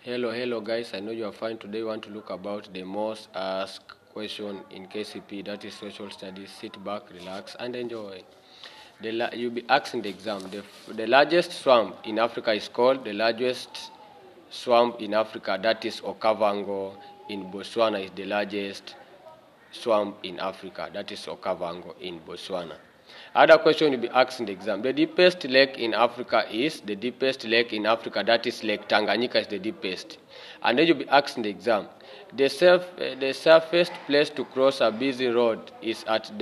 Hello guys, I know you are fine. Today we want to look about the most asked question in KCP, that is social studies. Sit back, relax and enjoy. You'll be asked in the exam. The largest swamp in Africa is called the largest swamp in Africa, that is Okavango in Botswana is the largest swamp in Africa, that is Okavango in Botswana. Other question will be asked in the exam. The deepest lake in Africa is the deepest lake in Africa, that is Lake Tanganyika is the deepest. And then you'll be asked in the exam. The safest place to cross a busy road is at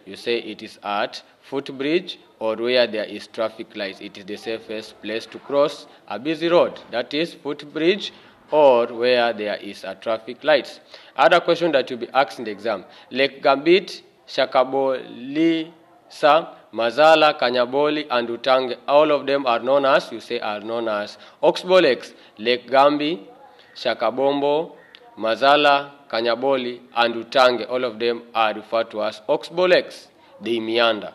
you say it is at footbridge or where there is traffic lights. It is the safest place to cross a busy road, that is footbridge or where there is a traffic lights. Other question that will be asked in the exam. Lake Gambit, Shakaboli, Mazala, Kanyaboli, and Utange, all of them are known as, Oxbow Lakes. Lake Gambi, Shakabombo, Mazala, Kanyaboli, and Utange, all of them are referred to as Oxbow Lakes. They meander.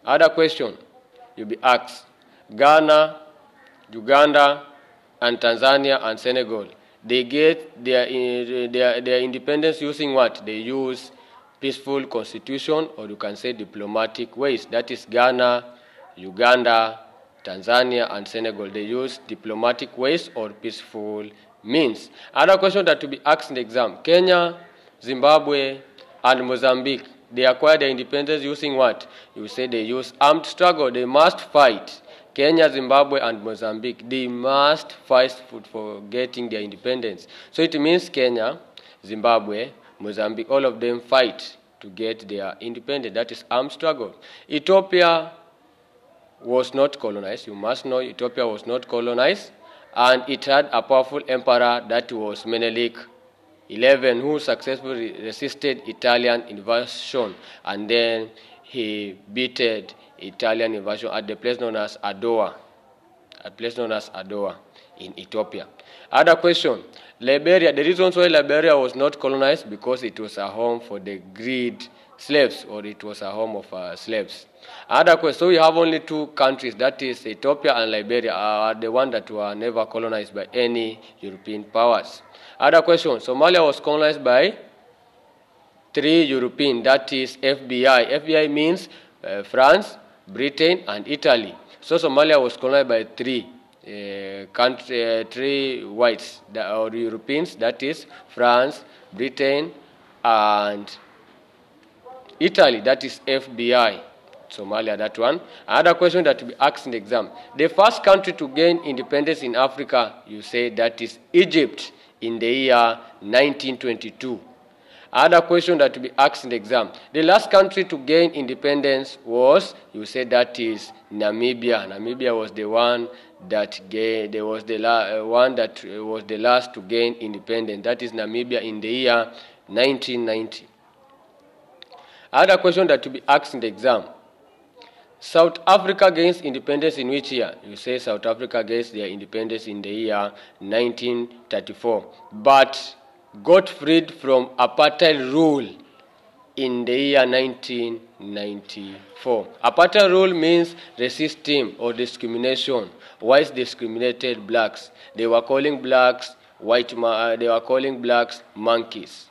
Other question, you'll be asked. Ghana, Uganda, and Tanzania and Senegal, they get their independence using what? They use peaceful constitution, or you can say diplomatic ways. That is Ghana, Uganda, Tanzania, and Senegal. They use diplomatic ways or peaceful means. Other question that to be asked in the exam. Kenya, Zimbabwe, and Mozambique, they acquired their independence using what? You say they use armed struggle. They must fight. Kenya, Zimbabwe, and Mozambique, they must fight for getting their independence. So it means Kenya, Zimbabwe, Mozambique, all of them fight to get their independence. That is armed struggle. Ethiopia was not colonized. You must know Ethiopia was not colonized. And it had a powerful emperor that was Menelik XI, who successfully resisted Italian invasion. And then he beated Italian invasion at the place known as Adowa. In Ethiopia. Other question. Liberia, the reason why Liberia was not colonized because it was a home for the greed slaves, or it was a home of slaves. Other question. So we have only two countries, that is Ethiopia and Liberia, are the ones that were never colonized by any European powers. Other question. Somalia was colonized by three European, that is FBI. FBI means France, Britain, and Italy. So Somalia was colonized by three whites or Europeans, that is France, Britain, and Italy, that is FBI. Somalia, that one. Another question that will be asked in the exam. The first country to gain independence in Africa, you say that is Egypt in the year 1922. Other question that will be asked in the exam. The last country to gain independence was, you say that is Namibia. Namibia was the one that was the last to gain independence. That is Namibia in the year 1990. Other question that will be asked in the exam. South Africa gains independence in which year? You say South Africa gains their independence in the year 1934. But got freed from apartheid rule in the year 1994. Apartheid rule means resisting or discrimination. Whites discriminated blacks. They were calling blacks monkeys.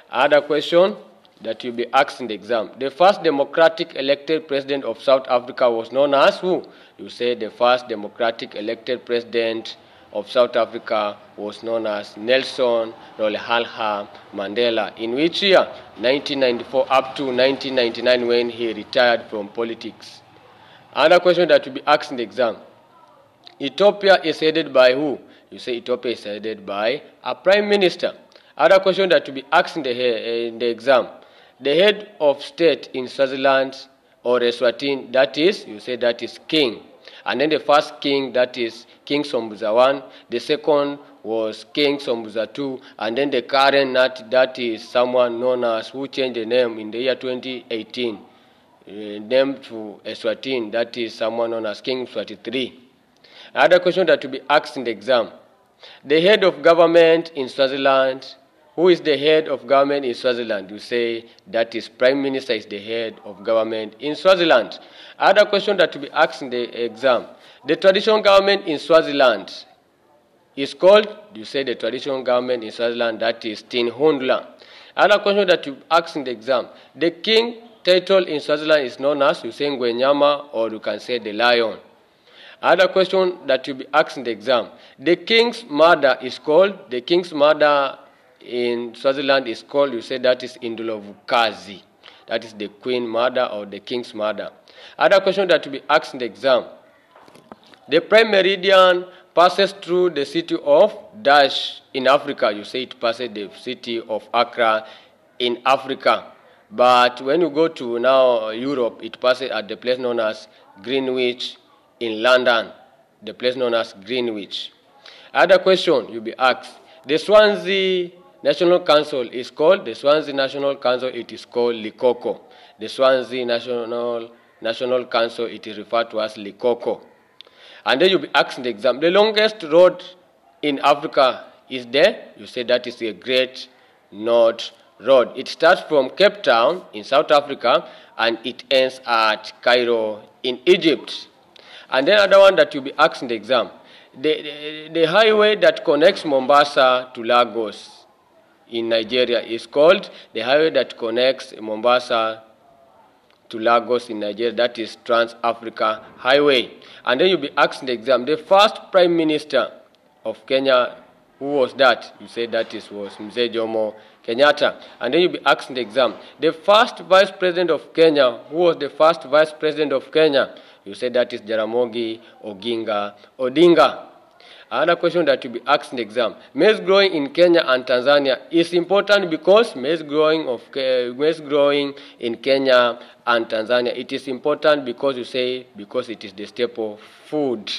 Other question that will be asked in the exam. The first democratic elected president of South Africa was known as who? You say the first democratic elected president of South Africa was known as Nelson Rolihlahla Mandela. In which year? 1994 up to 1999 when he retired from politics. Another question that will be asked in the exam. Ethiopia is headed by who? You say Ethiopia is headed by a prime minister. Other question that will be asked in the exam. The head of state in Swaziland or Eswatini, that is, you say that is king. And then the first king, that is King Sombuza I. The second was King Sombuza II. And then the current, that is someone known as, who changed the name in the year 2018. Named to Eswatini, that is someone known as King Mswati III. Another question that will be asked in the exam. The head of government in Swaziland, who is the head of government in Swaziland? You say that is Prime Minister is the head of government in Swaziland. Other question that will be asked in the exam. The traditional government in Swaziland is called, you say the traditional government in Swaziland, that is Tinhundla. Another question that you ask in the exam, the king title in Swaziland is known as, you say Ngwenyama, or you can say the lion. Another question that you be asked in the exam, the king's mother is called, the king's mother in Swaziland is called, you say that is Indulovukazi. That is the queen mother or the king's mother. Other question that will be asked in the exam. The prime meridian passes through the city of Dash in Africa. You say it passes the city of Accra in Africa. But when you go to now Europe, it passes at the place known as Greenwich in London. The place known as Greenwich. Other question you'll be asked. The Swansea National Council is called, the Swansea National Council, it is called Likoko. The Swansea National Council, it is referred to as Likoko. And then you'll be asked in the exam, the longest road in Africa is there. You say that is the Great North Road. It starts from Cape Town in South Africa and it ends at Cairo in Egypt. And then another one that you'll be asked in the exam, the highway that connects Mombasa to Lagos in Nigeria is called, the highway that connects Mombasa to Lagos in Nigeria, that is Trans-Africa Highway. And then you'll be asked in the exam, the first Prime Minister of Kenya, who was that? You say that was Mzee Jomo Kenyatta. And then you'll be asked in the exam, the first Vice President of Kenya, who was the first Vice President of Kenya? You say that is Jaramogi Oginga Odinga. Another question that will be asked in the exam. Maize growing in Kenya and Tanzania is important because maize growing in Kenya and Tanzania, it is important because you say because it is the staple food.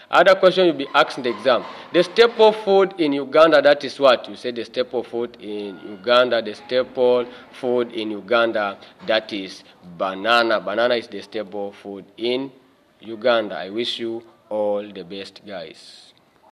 Other question will be asked in the exam. The staple food in Uganda, that is what? You say the staple food in Uganda, the staple food in Uganda, that is banana. Banana is the staple food in Uganda. I wish you all the best, guys.